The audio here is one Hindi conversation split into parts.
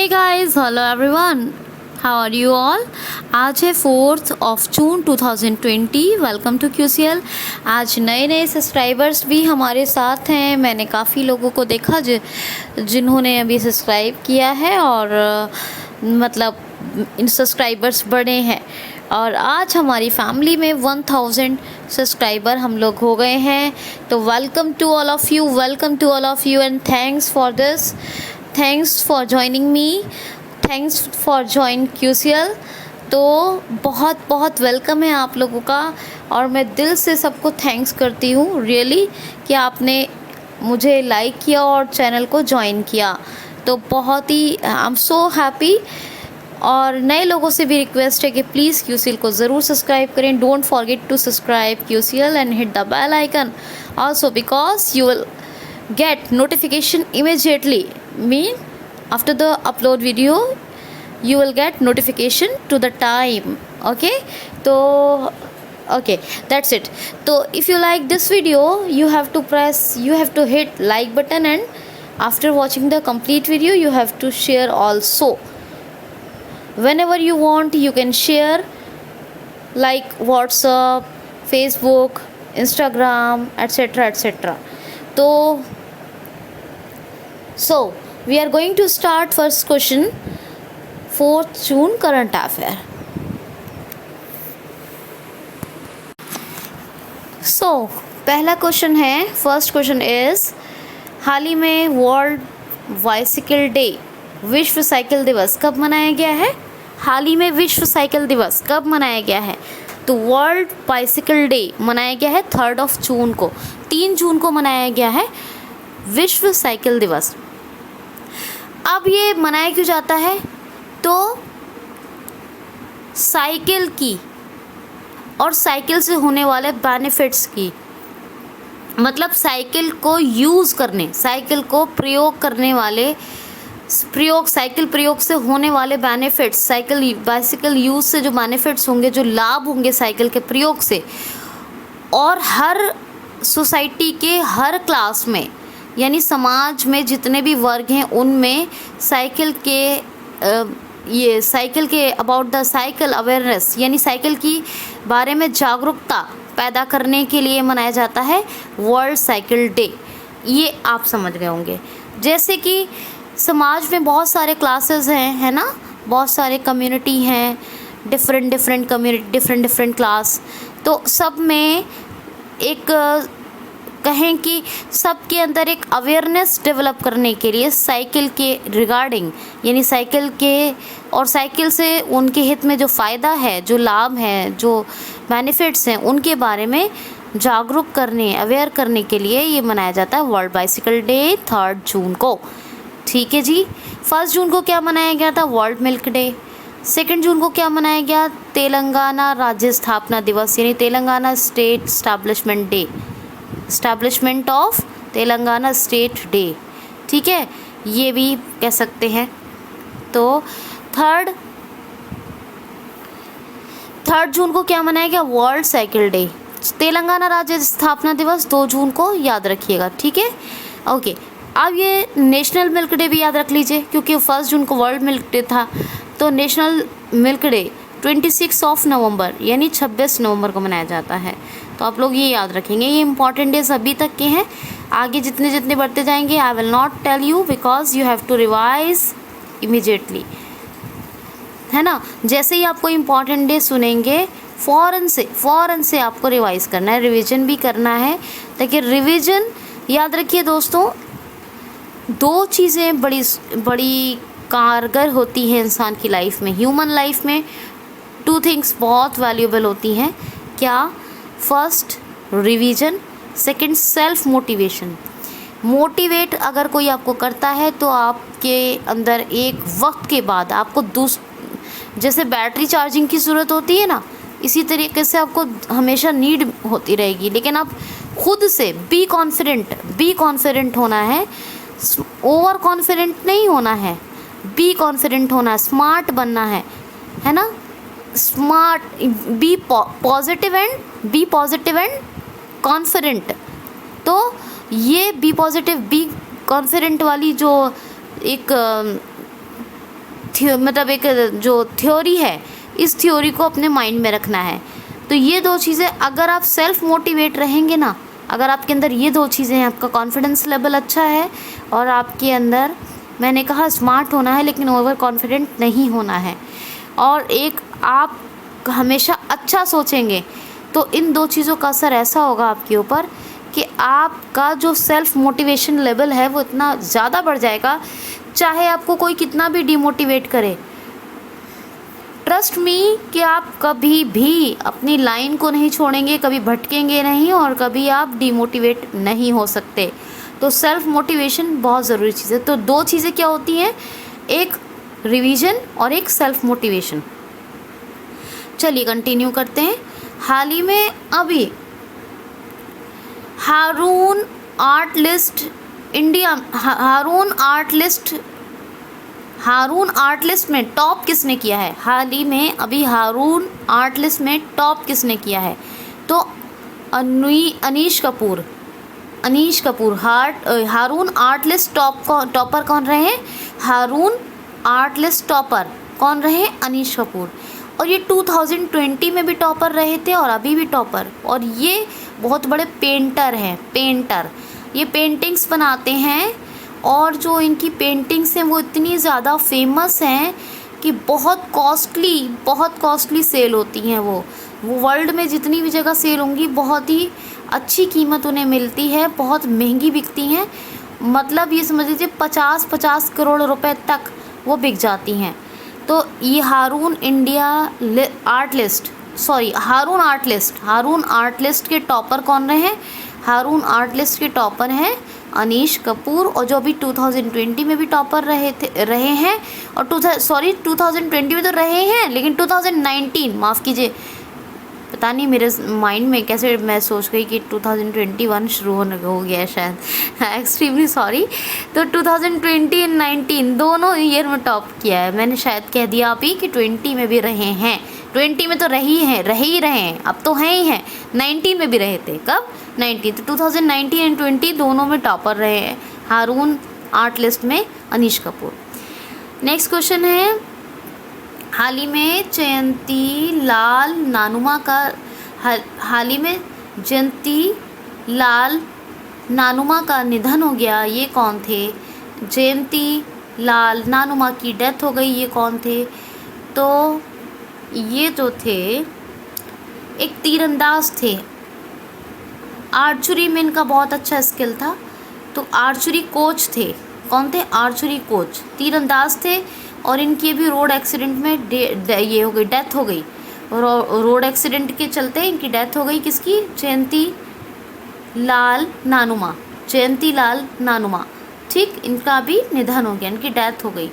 Guys, hello everyone, how are you all. आज है 4 जून 2020। Welcome to QCL। आज नए सब्सक्राइबर्स भी हमारे साथ हैं। मैंने काफ़ी लोगों को देखा जिन्होंने अभी सब्सक्राइब किया है और मतलब इन सब्सक्राइबर्स बढ़े हैं और आज हमारी फैमिली में 1000 सब्सक्राइबर हम लोग हो गए हैं। तो welcome to all of you and thanks for this, thanks for joining me, thanks for join QCL। तो बहुत बहुत वेलकम है आप लोगों का और मैं दिल से सबको थैंक्स करती हूँ रियली कि आपने मुझे लाइक किया और चैनल को ज्वाइन किया। तो बहुत ही आई एम सो हैप्पी। और नए लोगों से भी रिक्वेस्ट है कि प्लीज़ QCL को ज़रूर सब्सक्राइब करें। Don't forget to subscribe QCL and hit the bell icon also because you will get notification immediately, mean after the upload video you will get notification to the time. Okay, so okay, that's it. So if you like this video you have to hit like button and after watching the complete video you have to share also. Whenever you want you can share like WhatsApp, Facebook, Instagram, etc. So we are going to start first question, 4th June current affair. So पहला क्वेश्चन है, फर्स्ट क्वेश्चन इज हाल ही में वर्ल्ड बाइसिकल डे, विश्व साइकिल दिवस कब मनाया गया है। हाल ही में विश्व साइकिल दिवस कब मनाया गया है। तो वर्ल्ड बाइसिकल डे मनाया गया है 3 जून को, 3 जून को मनाया गया है विश्व साइकिल दिवस। अब ये मनाया क्यों जाता है, तो साइकिल की और साइकिल से होने वाले बेनिफिट्स की, मतलब साइकिल को यूज़ करने, साइकिल को प्रयोग करने वाले साइकिल प्रयोग से होने वाले बेनिफिट्स, बाइसिकल यूज़ से जो बेनिफिट्स होंगे, जो लाभ होंगे साइकिल के प्रयोग से, और हर सोसाइटी के हर क्लास में यानी समाज में जितने भी वर्ग हैं उनमें साइकिल के अबाउट द साइकिल अवेयरनेस यानी साइकिल की बारे में जागरूकता पैदा करने के लिए मनाया जाता है वर्ल्ड साइकिल डे। ये आप समझ गए होंगे। जैसे कि समाज में बहुत सारे क्लासेस हैं, है ना, बहुत सारे कम्युनिटी हैं, डिफरेंट कम्युनिटी, डिफरेंट क्लास। तो सब में एक कहें कि सबके अंदर एक अवेयरनेस डेवलप करने के लिए साइकिल के रिगार्डिंग यानी साइकिल के और साइकिल से उनके हित में जो फ़ायदा है, जो लाभ है, जो बेनिफिट्स हैं, उनके बारे में जागरूक करने, अवेयर करने के लिए ये मनाया जाता है वर्ल्ड बाइसिकल डे 3 जून को। ठीक है जी। 1 जून को क्या मनाया गया था, वर्ल्ड मिल्क डे। 2 जून को क्या मनाया गया, तेलंगाना राज्य स्थापना दिवस यानी Telangana state establishment day, establishment of Telangana state day. ठीक है, ये भी कह सकते हैं। तो 3 जून को क्या मनाया गया, वर्ल्ड साइकिल डे। तेलंगाना राज्य स्थापना दिवस 2 जून को याद रखिएगा। ठीक है, ओके। अब ये नेशनल मिल्क डे भी याद रख लीजिए क्योंकि 1 जून को वर्ल्ड मिल्क डे था। तो नेशनल मिल्क डे 26 नवंबर यानी 26 नवंबर को मनाया जाता है। तो आप लोग ये याद रखेंगे। ये इंपॉर्टेंट डेज अभी तक के हैं, आगे जितने बढ़ते जाएंगे I will not tell you because you have to revise immediately, है ना। जैसे ही आपको इम्पॉर्टेंट डे सुनेंगे फ़ौरन से आपको रिवाइज करना है, रिवीजन भी करना है। ताकि रिवीजन याद रखिए दोस्तों, 2 चीज़ें बड़ी कारगर होती हैं इंसान की लाइफ में, ह्यूमन लाइफ में 2 थिंग्स बहुत वैल्यूएबल होती हैं। क्या, first revision, second self motivation. Motivate अगर कोई आपको करता है तो आपके अंदर एक वक्त के बाद आपको जैसे बैटरी चार्जिंग की ज़रूरत होती है ना, इसी तरीके से आपको हमेशा नीड होती रहेगी। लेकिन आप खुद से बी कॉन्फिडेंट होना है, ओवर कॉन्फिडेंट नहीं होना है, बी कॉन्फिडेंट होना है, स्मार्ट बनना है ना, smart, be positive and confident. तो ये बी पॉजिटिव बी कॉन्फिडेंट वाली जो एक मतलब एक जो थ्योरी है, इस थ्योरी को अपने माइंड में रखना है। तो ये दो चीज़ें अगर आप सेल्फ मोटिवेट रहेंगे ना, अगर आपके अंदर ये दो चीज़ें हैं, आपका कॉन्फिडेंस लेवल अच्छा है और आपके अंदर, मैंने कहा स्मार्ट होना है लेकिन ओवर कॉन्फिडेंट नहीं होना है, और एक आप हमेशा अच्छा सोचेंगे, तो इन दो चीज़ों का असर ऐसा होगा आपके ऊपर कि आपका जो सेल्फ मोटिवेशन लेवल है वो इतना ज़्यादा बढ़ जाएगा, चाहे आपको कोई कितना भी डिमोटिवेट करे। ट्रस्ट मी कि आप कभी भी अपनी लाइन को नहीं छोड़ेंगे, कभी भटकेंगे नहीं और कभी आप डिमोटिवेट नहीं हो सकते। तो सेल्फ मोटिवेशन बहुत ज़रूरी चीज़ है। तो दो चीज़ें क्या होती हैं, एक रिवीजन और एक सेल्फ मोटिवेशन। चलिए कंटिन्यू करते हैं। हाल ही में अभी हारून आर्ट लिस्ट में टॉप किसने किया है? हाल ही में अभी हारून आर्ट लिस्ट में टॉप किसने किया है? तो अनीश कपूर। हारून आर्ट लिस्ट टॉपर कौन रहे हैं? हारून आर्ट लिस्ट टॉपर कौन रहे? अनीश कपूर। और ये 2020 में भी टॉपर रहे थे और अभी भी टॉपर। और ये बहुत बड़े पेंटर हैं, पेंटर। ये पेंटिंग्स बनाते हैं और जो इनकी पेंटिंग्स हैं वो इतनी ज़्यादा फेमस हैं कि बहुत कॉस्टली सेल होती हैं। वो वर्ल्ड में जितनी भी जगह सेल होंगी बहुत ही अच्छी कीमत उन्हें मिलती है, बहुत महंगी बिकती हैं। मतलब ये समझ लीजिए 50 करोड़ रुपए तक वो बिक जाती हैं। तो ये हारून आर्ट लिस्ट के टॉपर कौन रहे हैं? हारून आर्ट लिस्ट के टॉपर हैं अनीश कपूर, और जो अभी 2020 में भी टॉपर रहे हैं। और 2020 में तो रहे हैं, लेकिन 2019, माफ़ कीजिए, पता नहीं मेरे माइंड में कैसे मैं सोच गई कि 2021 शुरू हो गया है शायद, एक्सट्रीमली सॉरी। तो 2020 और 19 दोनों ईयर में टॉप किया है। मैंने शायद कह दिया अभी कि 20 में भी रहे हैं, 20 में तो रहे ही रहे हैं, अब तो हैं ही हैं। 19 में भी रहे थे, कब? 19। तो 2019 एंड 20 दोनों में टॉपर रहे हैं हारून आर्ट लिस्ट में अनीश कपूर। नेक्स्ट क्वेश्चन है, हाल ही में जयंती लाल नानुमा का निधन हो गया। ये कौन थे? जयंती लाल नानुमा की डेथ हो गई। ये कौन थे? तो ये जो थे एक तीरंदाज थे। आर्चरी में इनका बहुत अच्छा स्किल था, तो आर्चरी कोच थे। कौन थे? आर्चरी कोच, तीरंदाज थे। और इनकी भी रोड एक्सीडेंट में ये हो गई, डेथ हो गई। रोड एक्सीडेंट के चलते इनकी डेथ हो गई। किसकी? जयंती लाल नानुमा, ठीक, इनका भी निधन हो गया, इनकी डेथ हो गई।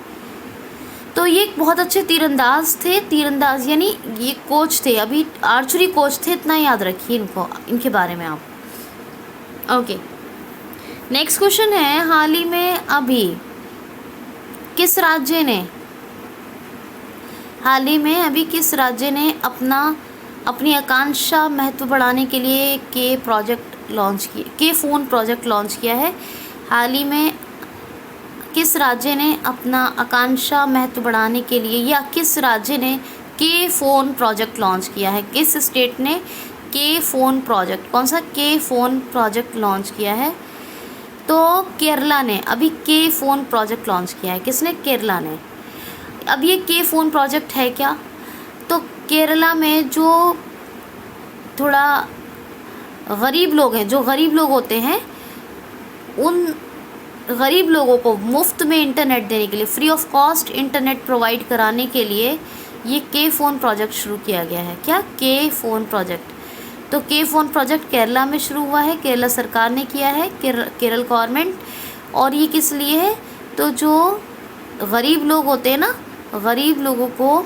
तो ये बहुत अच्छे तीरंदाज थे, तीरंदाज यानी ये कोच थे, अभी आर्चरी कोच थे, इतना याद रखिए इनके बारे में आप। ओके, नेक्स्ट क्वेश्चन है, हाल ही में अभी किस राज्य ने अपनी आकांक्षा महत्व बढ़ाने के लिए के फ़ोन प्रोजेक्ट लॉन्च किया है? हाल ही में किस राज्य ने अपना आकांक्षा महत्व बढ़ाने के लिए, या किस राज्य ने के फ़ोन प्रोजेक्ट लॉन्च किया है? किस स्टेट ने के फ़ोन प्रोजेक्ट, कौन सा के फ़ोन प्रोजेक्ट लॉन्च किया है? तो केरला ने अभी के फ़ोन प्रोजेक्ट लॉन्च किया है। किसने? केरला ने। अब ये के फ़ोन प्रोजेक्ट है क्या? तो केरला में जो थोड़ा गरीब लोग हैं, जो गरीब लोग होते हैं, उन गरीब लोगों को मुफ्त में इंटरनेट देने के लिए, free of cost internet provide कराने के लिए ये के फ़ोन प्रोजेक्ट शुरू किया गया है। क्या? के फ़ोन प्रोजेक्ट। तो के फ़ोन प्रोजेक्ट केरला में शुरू हुआ है, केरला सरकार ने किया है, केरल गवर्नमेंट। और ये किस लिए है? तो जो गरीब लोग होते हैं ना, गरीब लोगों को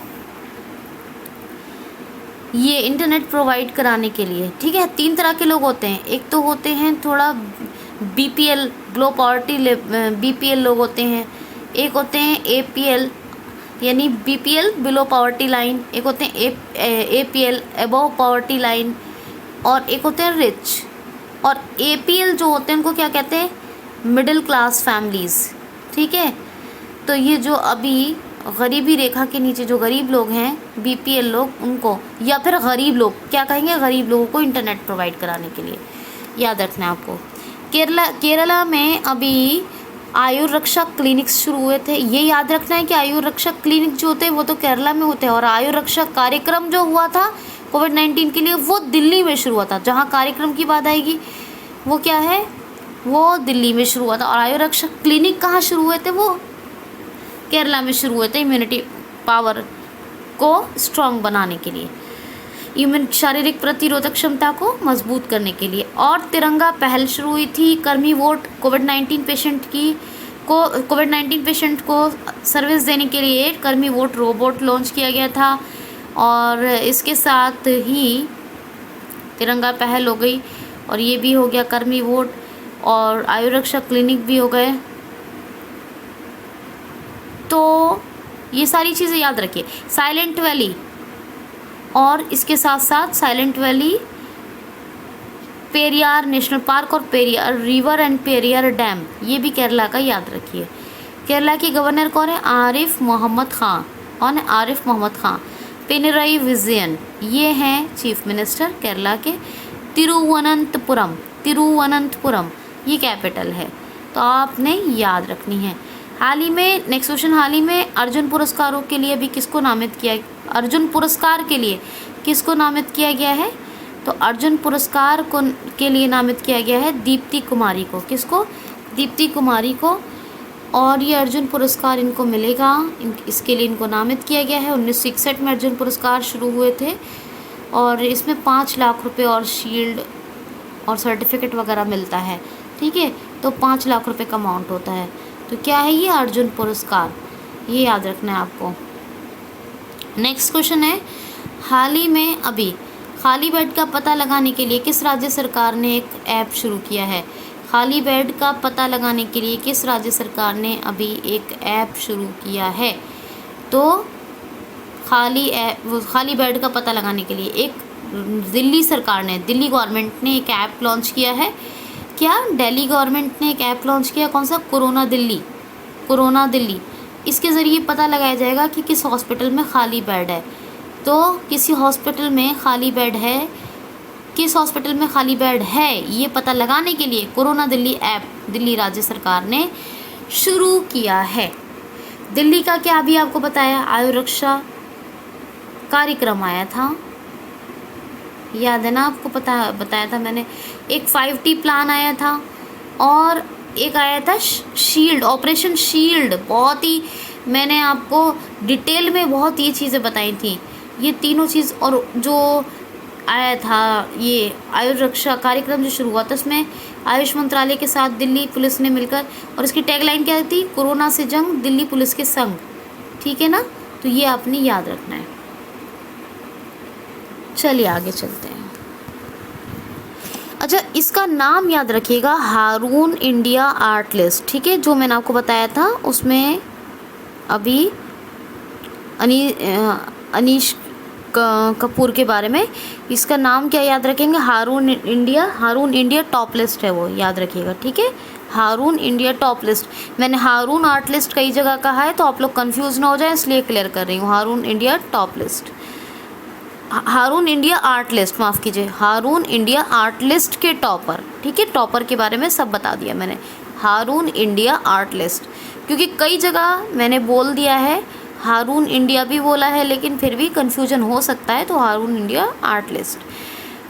ये इंटरनेट प्रोवाइड कराने के लिए, ठीक है। 3 तरह के लोग होते हैं। एक तो होते हैं थोड़ा BPL, BPL लोग होते हैं। एक होते हैं APL यानी BPL बिलो पॉवर्टी लाइन। एक होते हैं APL अबव पॉवर्टी लाइन। और एक होते हैं रिच। और APL जो होते हैं उनको क्या कहते हैं? मिडिल क्लास फैमिलीज़, ठीक है। तो ये जो अभी गरीबी रेखा के नीचे जो गरीब लोग हैं, बीपीएल लोग, उनको, या फिर गरीब लोग क्या कहेंगे, गरीब लोगों को इंटरनेट प्रोवाइड कराने के लिए, याद रखना है आपको। केरला में अभी आयुर रक्षक क्लिनिक्स शुरू हुए थे। ये याद रखना है कि आयुर रक्षक क्लिनिक जो होते हैं वो तो केरला में होते हैं, और आयुर रक्षक कार्यक्रम जो हुआ था कोविड-19 के लिए वो दिल्ली में शुरू हुआ था। जहाँ कार्यक्रम की बात आएगी वो क्या है, वो दिल्ली में शुरू हुआ था। और आयुर रक्षक क्लिनिक कहाँ शुरू हुए थे, वो केरला में शुरू हुए थे, इम्यूनिटी पावर को स्ट्रॉन्ग बनाने के लिए, शारीरिक प्रतिरोधक क्षमता को मजबूत करने के लिए। और तिरंगा पहल शुरू हुई थी, कर्मी वोट कोविड-19 पेशेंट को सर्विस देने के लिए कर्मी वोट रोबोट लॉन्च किया गया था। और इसके साथ ही तिरंगा पहल हो गई, और ये भी हो गया कर्मी वोट, और आयु रक्षक क्लिनिक भी हो गए। तो ये सारी चीज़ें याद रखिए। साइलेंट वैली, और इसके साथ साथ silent valley, Periyar national park और Periyar river and Periyar dam, ये भी केरला का याद रखिए। केरला के गवर्नर कौन है, आरिफ मोहम्मद खान। कौन है, आरिफ मोहम्मद खान। पिनरई विजयन, ये हैं चीफ मिनिस्टर केरला के। तिरुवनंतपुरम ये कैपिटल है, तो आपने याद रखनी है। हाल ही में नेक्स्ट क्वेश्चन, हाल ही में अर्जुन पुरस्कारों के लिए भी किसको नामित किया, अर्जुन पुरस्कार के लिए किसको नामित किया गया है, तो अर्जुन पुरस्कार को के लिए नामित किया गया है दीप्ति कुमारी को। किसको, दीप्ति कुमारी को। और ये अर्जुन पुरस्कार इनको मिलेगा, इसके लिए इनको नामित किया गया है। 1961 में अर्जुन पुरस्कार शुरू हुए थे, और इसमें 5 लाख रुपए और शील्ड और सर्टिफिकेट वगैरह मिलता है, ठीक है। तो 5 लाख रुपए का अमाउंट होता है। तो क्या है ये, अर्जुन पुरस्कार, ये याद रखना है आपको। नेक्स्ट क्वेश्चन है, हाल ही में अभी खाली बेड का पता लगाने के लिए किस राज्य सरकार ने एक ऐप शुरू किया है। खाली बेड का पता लगाने के लिए किस राज्य सरकार ने अभी एक ऐप शुरू किया है, तो खाली बेड का पता लगाने के लिए एक दिल्ली सरकार ने, दिल्ली गवर्नमेंट ने एक ऐप लॉन्च किया है। क्या, दिल्ली गवर्नमेंट ने एक ऐप लॉन्च किया, कौन सा, कोरोना दिल्ली। इसके ज़रिए पता लगाया जाएगा कि किस हॉस्पिटल में खाली बेड है। तो किसी हॉस्पिटल में खाली बेड है, किस हॉस्पिटल में खाली बेड है, ये पता लगाने के लिए कोरोना दिल्ली ऐप दिल्ली राज्य सरकार ने शुरू किया है। दिल्ली का क्या अभी आपको बताया, आयु रक्षा कार्यक्रम आया था, याद है ना आपको, बताया था मैंने। एक 5T प्लान आया था, और एक आया था शील्ड, ऑपरेशन शील्ड। बहुत ही मैंने आपको डिटेल में बहुत ये चीज़ें बताई थी, ये तीनों चीज़। और जो आया था ये आयुष रक्षा कार्यक्रम जो शुरू हुआ था, उसमें आयुष मंत्रालय के साथ दिल्ली पुलिस ने मिलकर, और इसकी टैगलाइन क्या थी, कोरोना से जंग दिल्ली पुलिस के संग, ठीक है ना। तो ये आपने याद रखना है। चलिए आगे चलते हैं। अच्छा, इसका नाम याद रखिएगा, हारून इंडिया आर्ट लिस्ट, ठीक है। जो मैंने आपको बताया था उसमें अभी अनीश कपूर के बारे में, इसका नाम क्या याद रखेंगे, हारून इंडिया टॉप लिस्ट है वो, याद रखिएगा, ठीक है। हारून इंडिया टॉप लिस्ट, मैंने हारून आर्ट लिस्ट कई जगह कहा है, तो आप लोग कंफ्यूज ना हो जाए, इसलिए क्लियर कर रही हूँ। हारून इंडिया टॉप लिस्ट, हारून इंडिया आर्ट लिस्ट, माफ़ कीजिए, हारून इंडिया आर्ट लिस्ट के टॉपर, ठीक है। टॉपर के बारे में सब बता दिया मैंने, हारून इंडिया आर्ट लिस्ट, क्योंकि कई जगह मैंने बोल दिया है, हारून इंडिया भी बोला है, लेकिन फिर भी कन्फ्यूजन हो सकता है, तो Haroon India art list.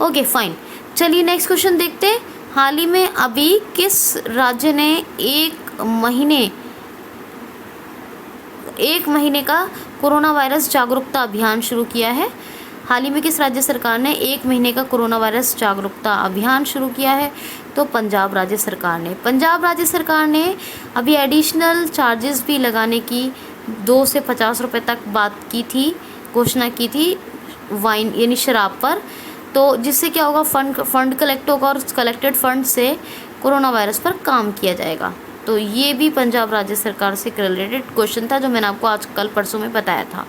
Okay fine, चलिए नेक्स्ट क्वेश्चन देखते हैं। हाल ही में अभी किस राज्य ने एक महीने का कोरोना वायरस जागरूकता अभियान शुरू किया है। हाल ही में किस राज्य सरकार ने 1 महीने का कोरोना वायरस जागरूकता अभियान शुरू किया है, तो पंजाब राज्य सरकार ने। पंजाब राज्य सरकार ने अभी एडिशनल चार्जेस भी लगाने की 2 से 50 रुपये तक बात की थी, घोषणा की थी वाइन यानी शराब पर। तो जिससे क्या होगा, फंड कलेक्ट होगा, और कलेक्टेड फंड से कोरोना वायरस पर काम किया जाएगा। तो ये भी पंजाब राज्य सरकार से रिलेटेड क्वेश्चन था, जो मैंने आपको आज कल परसों में बताया था।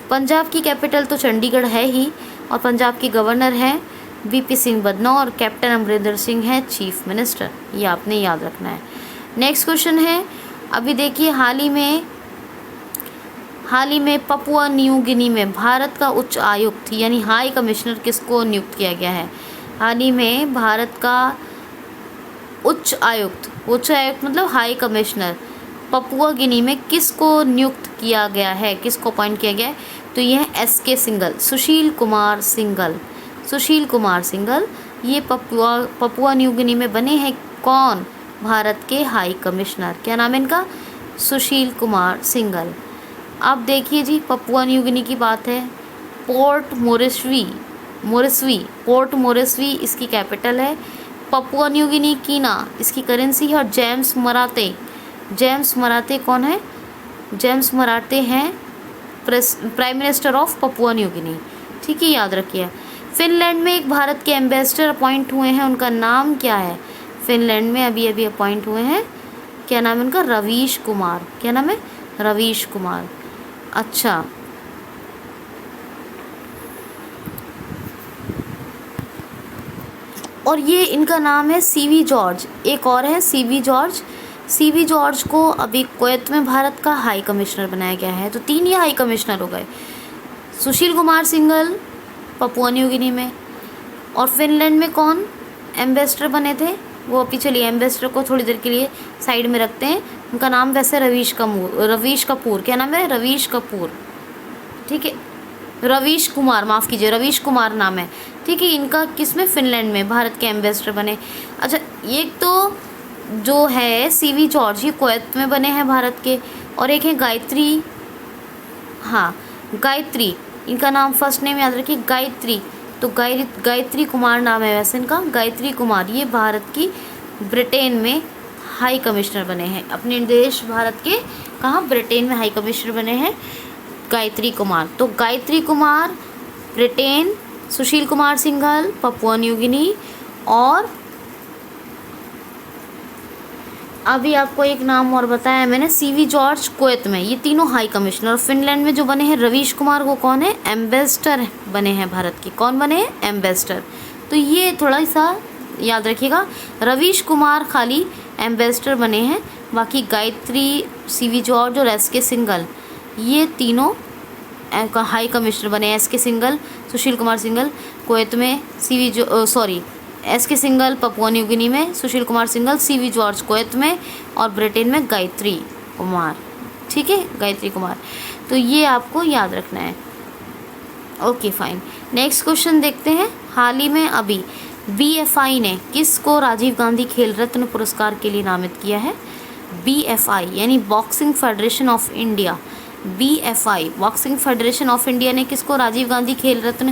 पंजाब की कैपिटल तो चंडीगढ़ है ही, और पंजाब के गवर्नर हैं VP सिंह बदनौर, और कैप्टन अमरिंदर सिंह है चीफ मिनिस्टर, ये आपने याद रखना है। नेक्स्ट क्वेश्चन है, अभी देखिए हाल ही में हाल ही में पपुआ न्यू गिनी में भारत का उच्च आयुक्त यानी हाई कमिश्नर किसको नियुक्त किया गया है? हाल ही में भारत का उच्च आयुक्त मतलब हाई कमिश्नर पपुआ गिनी में किसको नियुक्त किया गया है, किसको अपॉइंट किया गया है? तो ये है एसके सिंघल, सुशील कुमार सिंघल। ये पपुआ न्यू गिनी में बने हैं कौन? भारत के हाई कमिश्नर। क्या नाम है इनका? सुशील कुमार सिंघल। अब देखिए जी, पपुआ न्यू गिनी की बात है। पोर्ट मोरिस्वी इसकी कैपिटल है। पपुआ न्यू गिनी कीना इसकी करेंसी है। और जेम्स मराटे कौन है? जेम्स मराटे हैं prime minister of Papua New गिनी। ठीक है, याद रखिए। फिनलैंड में एक भारत के एम्बेसडर अपॉइंट हुए हैं, उनका नाम क्या है? फिनलैंड में अभी अपॉइंट हुए हैं, क्या नाम है उनका? रवीश कुमार। क्या नाम है? रवीश कुमार। अच्छा, और ये इनका नाम है सीवी जॉर्ज। एक और है सीवी जॉर्ज को अभी कुवैत में भारत का हाई कमिश्नर बनाया गया है। तो 3 ये हाई कमिश्नर हो गए। Sushil Kumar Singhal Papua New Guinea में, और फिनलैंड में कौन एम्बेसडर बने थे? वो अभी चलिए एम्बेसडर को थोड़ी देर के लिए साइड में रखते हैं। उनका नाम वैसे रवीश कपूर। क्या नाम है? रवीश कपूर। ठीक है, रवीश कुमार, माफ़ कीजिए, रवीश कुमार नाम है। ठीक है, इनका किसमें? फिनलैंड में भारत के एम्बेसडर बने। अच्छा, एक तो जो है सीवी जॉर्ज, ये कुवैत में बने हैं भारत के, और एक है गायत्री। हाँ, गायत्री, इनका नाम फर्स्ट नेम याद रखिए, गायत्री। तो गायत्री कुमार नाम है वैसे इनका, गायत्री कुमार। ये भारत की ब्रिटेन में हाई कमिश्नर बने हैं। अपने देश भारत के कहाँ? ब्रिटेन में हाई कमिश्नर बने हैं गायत्री कुमार। तो Gayatri Kumar Britain, Sushil Kumar Singhal Papua New Guinea, और अभी आपको एक नाम और बताया मैंने, सीवी जॉर्ज कुवैत में। ये तीनों हाई कमिश्नर। और फिनलैंड में जो बने हैं रवीश कुमार, वो कौन है? एम्बेसडर बने हैं भारत के। कौन बने हैं? एम्बेसडर। तो ये थोड़ा सा याद रखिएगा, रवीश कुमार खाली एम्बेसडर बने हैं, बाकी गायत्री, सीवी जॉर्ज और एसके सिंघल ये तीनों हाई कमिश्नर बने हैं। एसके सिंघल, सुशील कुमार सिंघल कुवैत में, SK Singhal Papua New Guinea में, Sushil Kumar Singhal, CV George Kuwait में, और ब्रिटेन में गायत्री कुमार। ठीक है, गायत्री कुमार। तो ये आपको याद रखना है। ओके फाइन, नेक्स्ट क्वेश्चन देखते हैं। हाल ही में अभी BFI ने किसको राजीव गांधी खेल रत्न पुरस्कार के लिए नामित किया है? BFI यानी boxing federation of India. BFI boxing federation of India ने किसको राजीव गांधी खेल रत्न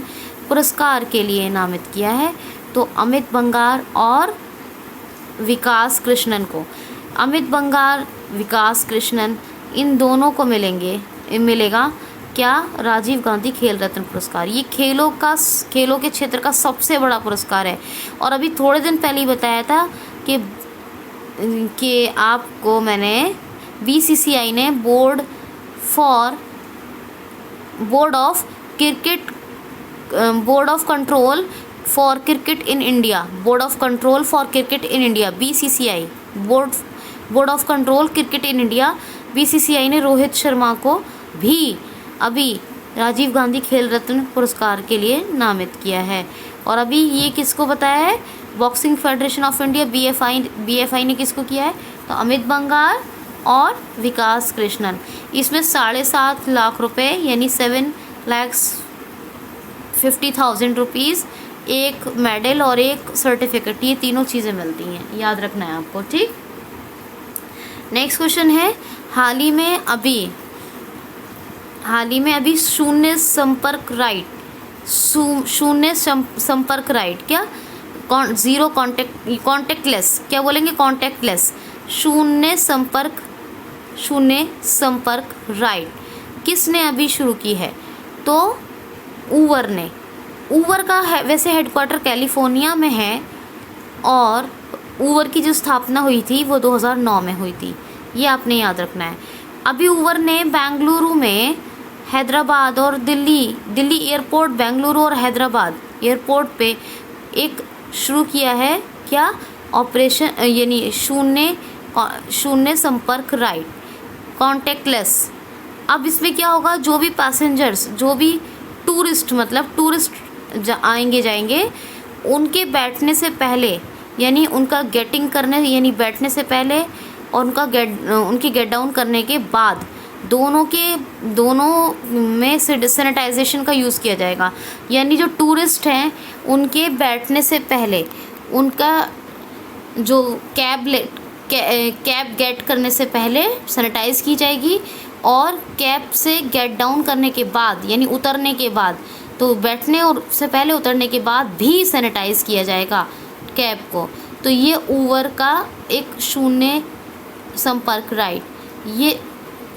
पुरस्कार के लिए नामित किया है? तो अमित बंगार और विकास कृष्णन को। अमित बंगार, विकास कृष्णन, इन दोनों को मिलेगा क्या? राजीव गांधी खेल रत्न पुरस्कार। ये खेलों के क्षेत्र का सबसे बड़ा पुरस्कार है। और अभी थोड़े दिन पहले ही बताया था कि आपको मैंने BCCI ने board of control for cricket in India, BCCI, board of control cricket in India, BCCI ने रोहित शर्मा को भी अभी राजीव गांधी खेल रत्न पुरस्कार के लिए नामित किया है। और अभी ये किसको बताया है? Boxing federation of India, BFI ने किसको किया है? तो अमित बंगार और विकास कृष्णन। इसमें 7.5 लाख रुपए यानी 7,50,000 रुपीज़, एक मेडल और एक सर्टिफिकेट, ये तीनों चीज़ें मिलती हैं, याद रखना है आपको। ठीक, नेक्स्ट क्वेश्चन है। हाल ही में अभी शून्य संपर्क राइट क्या? जीरो कॉन्टेक्टलेस, क्या बोलेंगे? कॉन्टेक्टलेस शून्य संपर्क राइट किसने अभी शुरू की है? तो ऊबर ने। ऊबर का वैसे हेडक्वार्टर कैलिफोर्निया में है, और ऊबर की जो स्थापना हुई थी वो 2009 में हुई थी, ये आपने याद रखना है। अभी ऊबर ने बेंगलुरु में, हैदराबाद और दिल्ली एयरपोर्ट, बेंगलुरु और हैदराबाद एयरपोर्ट पे एक शुरू किया है क्या? ऑपरेशन, यानी शून्य संपर्क राइट, कॉन्टेक्टलेस। अब इसमें क्या होगा, जो भी पैसेंजर्स, जो भी टूरिस्ट, मतलब टूरिस्ट आएंगे जाएंगे, उनके बैठने से पहले, यानी उनका गेटिंग करने, यानी बैठने से पहले और उनकी गेट डाउन करने के बाद दोनों में सैनिटाइजेशन का यूज़ किया जाएगा। यानी जो टूरिस्ट हैं उनके बैठने से पहले उनका जो कैब गेट करने से पहले सैनिटाइज़ की जाएगी, और कैब से गेट डाउन करने के बाद, यानी उतरने के बाद, तो बैठने और से पहले उतरने के बाद भी सैनिटाइज़ किया जाएगा कैब को। तो ये ऊबर का एक शून्य संपर्क राइड, ये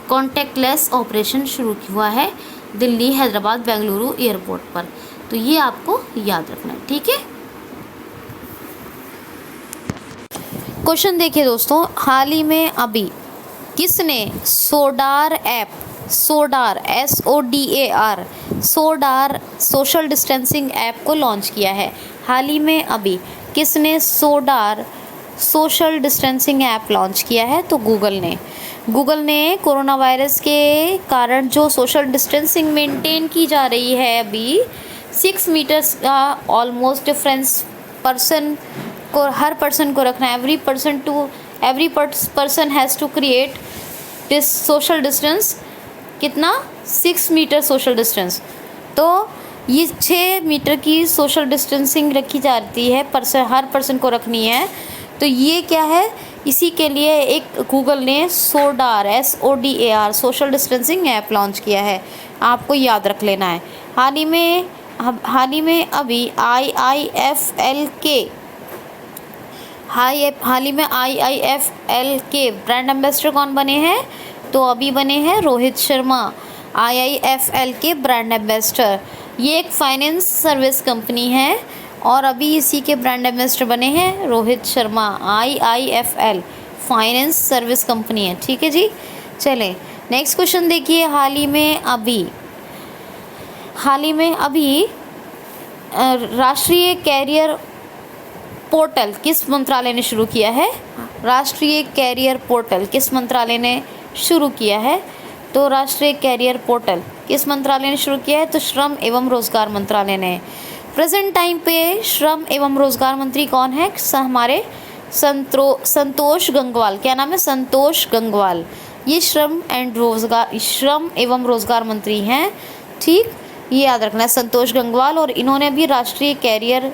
कॉन्टैक्टलेस ऑपरेशन शुरू हुआ है दिल्ली, हैदराबाद, बेंगलुरु एयरपोर्ट पर। तो ये आपको याद रखना है, ठीक है। क्वेश्चन देखिए दोस्तों, हाल ही में अभी किसने SODAR app, SODAR SODAR, SODAR social distancing app को लॉन्च किया है? हाल ही में अभी किसने SODAR social distancing app launch किया है? तो गूगल ने कोरोना वायरस के कारण जो सोशल डिस्टेंसिंग मेंटेन की जा रही है अभी 6 मीटर्स का ऑलमोस्ट डिफरेंस हर पर्सन को रखना है। Every person has to create this social distance, कितना, 6 मीटर सोशल डिस्टेंस। तो ये 6 मीटर की सोशल डिस्टेंसिंग रखी जाती है, हर पर्सन को रखनी है। तो ये क्या है, इसी के लिए एक गूगल ने SODAR SODAR social distancing app launch किया है, आपको याद रख लेना है। हाल ही में अभी IIFL के ब्रांड एम्बेसडर कौन बने हैं? तो अभी बने हैं रोहित शर्मा, IIFL के ब्रांड एम्बेसडर। ये एक फाइनेंस सर्विस कंपनी है और अभी इसी के ब्रांड एम्बेसडर बने हैं Rohit Sharma. IIFL finance service company है, ठीक है जी। चलें नेक्स्ट क्वेश्चन देखिए, हाल ही में अभी राष्ट्रीय कैरियर पोर्टल किस मंत्रालय ने शुरू किया है? राष्ट्रीय कैरियर पोर्टल किस मंत्रालय ने शुरू किया है? तो राष्ट्रीय कैरियर पोर्टल किस मंत्रालय ने शुरू किया है? तो श्रम एवं रोजगार मंत्रालय ने। प्रेजेंट टाइम पे श्रम एवं रोजगार मंत्री कौन है? हमारे संतोष गंगवाल। क्या नाम है? संतोष गंगवाल। ये श्रम एवं रोजगार मंत्री हैं, ठीक, ये याद रखना है, संतोष गंगवाल। और इन्होंने भी राष्ट्रीय कैरियर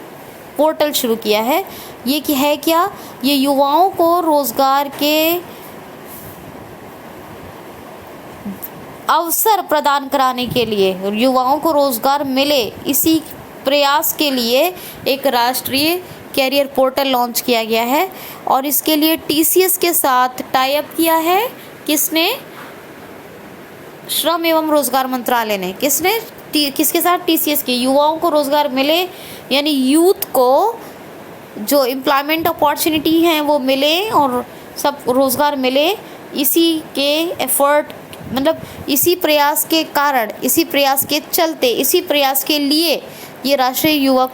पोर्टल शुरू किया है। ये है क्या? ये युवाओं को रोजगार के अवसर प्रदान कराने के लिए, युवाओं को रोजगार मिले, इसी प्रयास के लिए एक राष्ट्रीय कैरियर पोर्टल लॉन्च किया गया है। और इसके लिए TCS के साथ टाई अप किया है। किसने? श्रम एवं रोजगार मंत्रालय ने। किसके साथ? TCS के। युवाओं को रोजगार मिले, यानी यूथ को जो एम्प्लॉयमेंट अपॉर्चुनिटी हैं वो मिले और सब रोज़गार मिले, इसी के एफर्ट, मतलब इसी प्रयास के कारण, इसी प्रयास के चलते, इसी प्रयास के लिए ये राष्ट्रीय युवा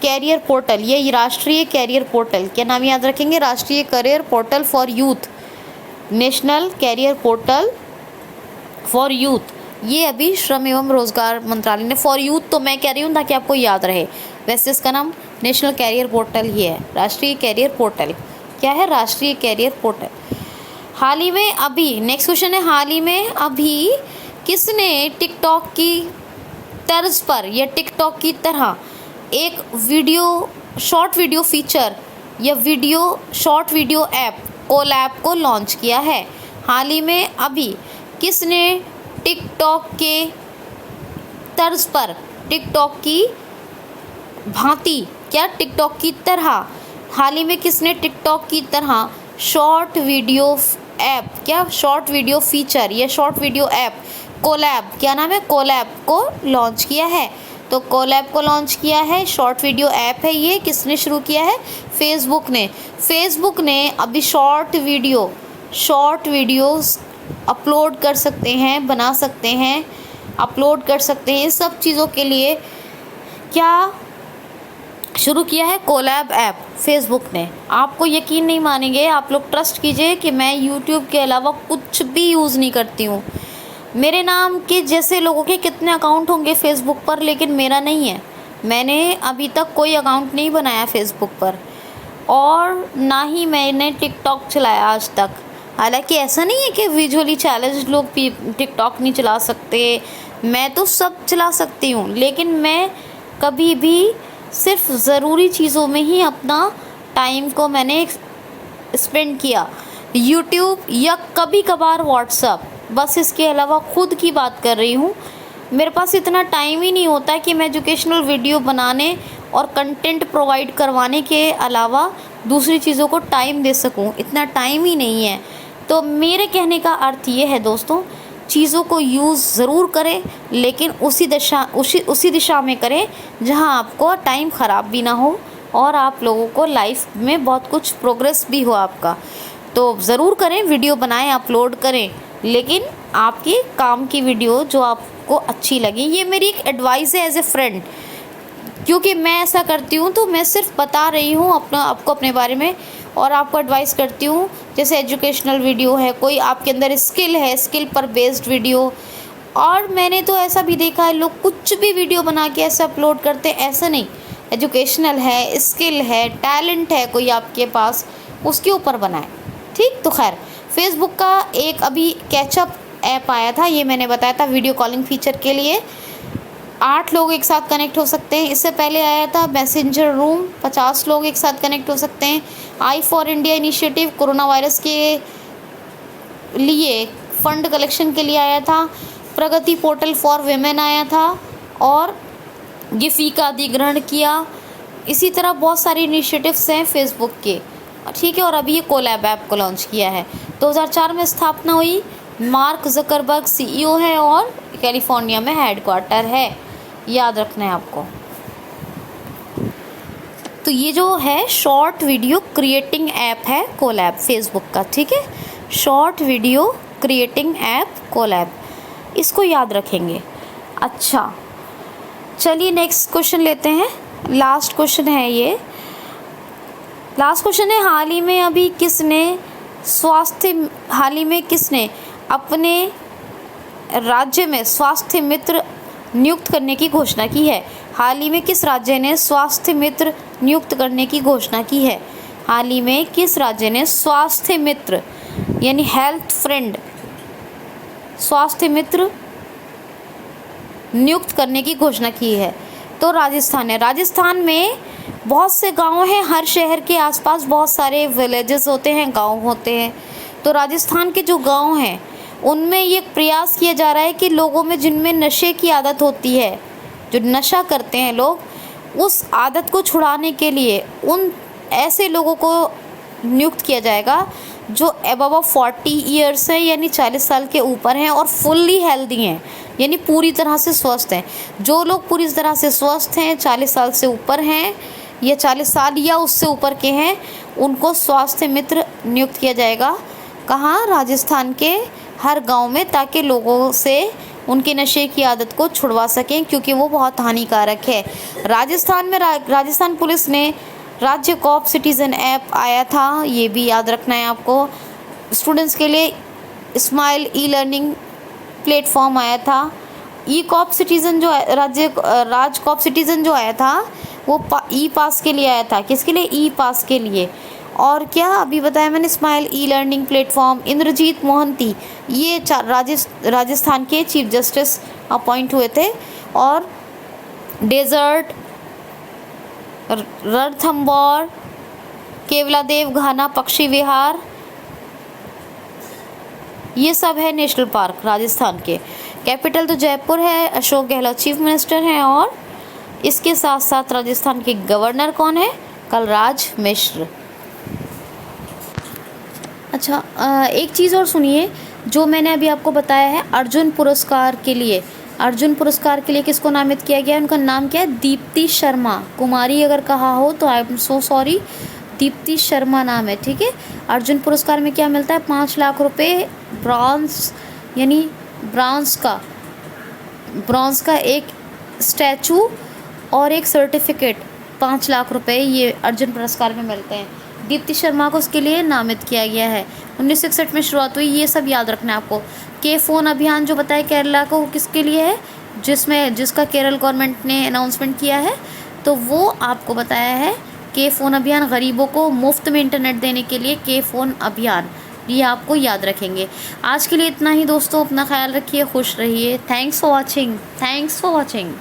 कैरियर पोर्टल, ये राष्ट्रीय कैरियर पोर्टल, क्या नाम याद रखेंगे? राष्ट्रीय career portal for youth, national career portal for youth. ये अभी श्रम एवं रोजगार मंत्रालय ने, फॉर यूथ तो मैं कह रही हूँ ताकि आपको याद रहे, वैसे इसका नाम नेशनल कैरियर पोर्टल ही है। राष्ट्रीय कैरियर पोर्टल क्या है? राष्ट्रीय कैरियर पोर्टल। हाल ही में अभी, नेक्स्ट क्वेश्चन है, हाल ही में अभी किसने टिकटॉक की तर्ज पर या टिकटॉक की तरह एक शॉर्ट वीडियो फीचर या शॉर्ट वीडियो ऐप कोलैब को लॉन्च किया है? हाल ही में अभी किसने टिकटॉक के तर्ज पर, टिकटॉक की भांति, क्या टिकटॉक की तरह, हाल ही में किसने टिकटॉक की तरह शॉर्ट वीडियो ऐप, क्या शॉर्ट वीडियो फीचर या शॉर्ट वीडियो ऐप कोलैब, क्या नाम है? कोलैब को लॉन्च किया है। तो कोलैब को लॉन्च किया है, शॉर्ट वीडियो ऐप है ये। किसने शुरू किया है? फेसबुक ने अभी शॉर्ट वीडियोस अपलोड कर सकते हैं, बना सकते हैं, अपलोड कर सकते हैं। इस सब चीज़ों के लिए क्या शुरू किया है कोलैब ऐप फेसबुक ने। आपको यकीन नहीं मानेंगे, आप लोग ट्रस्ट कीजिए कि मैं यूट्यूब के अलावा कुछ भी यूज़ नहीं करती हूँ। मेरे नाम के जैसे लोगों के कितने अकाउंट होंगे फेसबुक पर, लेकिन मेरा नहीं है। मैंने अभी तक कोई अकाउंट नहीं बनाया फेसबुक पर, और ना ही मैंने टिकटॉक चलाया आज तक। हालांकि ऐसा नहीं है कि विजुअली चैलेंज्ड लोग भी टिकटॉक नहीं चला सकते, मैं तो सब चला सकती हूँ, लेकिन मैं कभी भी सिर्फ ज़रूरी चीज़ों में ही अपना टाइम को मैंने स्पेंड किया। यूट्यूब या कभी कभार व्हाट्सअप, बस इसके अलावा खुद की बात कर रही हूँ। मेरे पास इतना टाइम ही नहीं होता कि मैं एजुकेशनल वीडियो बनाने और कंटेंट प्रोवाइड करवाने के अलावा दूसरी चीज़ों को टाइम दे सकूँ, इतना टाइम ही नहीं है। तो मेरे कहने का अर्थ ये है दोस्तों, चीज़ों को यूज़ ज़रूर करें, लेकिन उसी दिशा में करें जहां आपको टाइम ख़राब भी ना हो और आप लोगों को लाइफ में बहुत कुछ प्रोग्रेस भी हो आपका। तो ज़रूर करें, वीडियो बनाएं, अपलोड करें, लेकिन आपकी काम की वीडियो जो आपको अच्छी लगे। ये मेरी एक एडवाइस है एज ए फ्रेंड, क्योंकि मैं ऐसा करती हूँ, तो मैं सिर्फ बता रही हूँ आपको अपने बारे में, और आपको एडवाइस करती हूँ। जैसे एजुकेशनल वीडियो है, कोई आपके अंदर स्किल है, स्किल पर बेस्ड वीडियो। और मैंने तो ऐसा भी देखा है, लोग कुछ भी वीडियो बना के ऐसे अपलोड करते हैं, ऐसा नहीं। एजुकेशनल है, स्किल है, टैलेंट है कोई आपके पास, उसके ऊपर बनाए, ठीक। तो खैर, फेसबुक का एक अभी कैचअप ऐप आया था, ये मैंने बताया था वीडियो कॉलिंग फीचर के लिए। 8 लोग एक साथ कनेक्ट हो सकते हैं। इससे पहले आया था मैसेंजर रूम, 50 लोग एक साथ कनेक्ट हो सकते हैं। I for India initiative corona virus के लिए फंड कलेक्शन के लिए आया था। प्रगति पोर्टल फॉर वेमेन आया था, और गिफी का अधिग्रहण किया। इसी तरह बहुत सारे इनिशिएटिव्स हैं फेसबुक के, ठीक है। और अभी ये कोलैब ऐप को लॉन्च किया है। 2004 में स्थापना हुई। मार्क ज़करबर्ग CEO है और कैलिफोर्निया में हेडक्वार्टर है, याद रखना है आपको। तो ये जो है शॉर्ट वीडियो क्रिएटिंग ऐप है कोलैब फेसबुक का, ठीक है। Short video creating app Collab, इसको याद रखेंगे। अच्छा, चलिए नेक्स्ट क्वेश्चन लेते हैं। लास्ट क्वेश्चन है ये, लास्ट क्वेश्चन है, हाल ही में किसने अपने राज्य में स्वास्थ्य मित्र नियुक्त करने की घोषणा की है। हाल ही में किस राज्य ने स्वास्थ्य मित्र नियुक्त करने की घोषणा की है। हाल ही में किस राज्य ने स्वास्थ्य मित्र यानी हेल्थ फ्रेंड स्वास्थ्य मित्र नियुक्त करने की घोषणा की है। तो राजस्थान है। राजस्थान में बहुत से गांव हैं, हर शहर के आसपास बहुत सारे विलेजेस होते हैं, गांव होते हैं। तो राजस्थान के जो गांव हैं उनमें ये प्रयास किया जा रहा है कि लोगों में जिनमें नशे की आदत होती है, जो नशा करते हैं लोग, उस आदत को छुड़ाने के लिए उन ऐसे लोगों को नियुक्त किया जाएगा जो अबव 40 ईयर्स हैं, यानी 40 साल के ऊपर हैं, और फुल्ली हेल्दी हैं, यानी पूरी तरह से स्वस्थ हैं। जो लोग पूरी तरह से स्वस्थ हैं, 40 साल से ऊपर हैं या 40 साल या उससे ऊपर के हैं, उनको स्वास्थ्य मित्र नियुक्त किया जाएगा। कहाँ? राजस्थान के हर गांव में, ताकि लोगों से उनके नशे की आदत को छुड़वा सकें, क्योंकि वो बहुत हानिकारक है। राजस्थान में राजस्थान पुलिस ने राज्य कॉप सिटीज़न ऐप आया था, ये भी याद रखना है आपको। स्टूडेंट्स के लिए स्माइल ई-लर्निंग प्लेटफॉर्म आया था। ई कॉप सिटीज़न जो राज कॉप सिटीज़न जो आया था वो ई पास के लिए आया था। किसके लिए? ई पास के लिए। और क्या अभी बताया मैंने, SMILE e learning platform. Indrajit Mohanty ये राजस्थान के चीफ जस्टिस अपॉइंट हुए थे। और डेजर्ट, रणथंबोर, केवलादेव घाना पक्षी विहार, ये सब है नेशनल पार्क राजस्थान के। कैपिटल तो जयपुर है, अशोक गहलोत चीफ मिनिस्टर हैं, और इसके साथ साथ राजस्थान के गवर्नर कौन है? कलराज मिश्र। अच्छा, एक चीज़ और सुनिए, जो मैंने अभी आपको बताया है अर्जुन पुरस्कार के लिए, अर्जुन पुरस्कार के लिए किसको नामित किया गया है? उनका नाम क्या है? दीप्ति शर्मा। कुमारी अगर कहा हो तो I am so sorry, Deepti Sharma नाम है, ठीक है। अर्जुन पुरस्कार में क्या मिलता है? 5 लाख रुपए, ब्रॉन्ज यानी ब्रॉन्ज का एक स्टैचू और एक सर्टिफिकेट 5 लाख रुपए ये अर्जुन पुरस्कार में मिलते हैं। दीप्ति शर्मा को उसके लिए नामित किया गया है। 1961 में शुरुआत हुई, ये सब याद रखना है आपको। के फ़ोन अभियान जो बताया केरला को, वो किसके लिए है, जिसका केरल गवर्नमेंट ने अनाउंसमेंट किया है, तो वो आपको बताया है के फ़ोन अभियान, गरीबों को मुफ्त में इंटरनेट देने के लिए के फ़ोन अभियान, ये आपको याद रखेंगे। आज के लिए इतना ही दोस्तों, अपना ख्याल रखिए, खुश रहिए। Thanks for watching.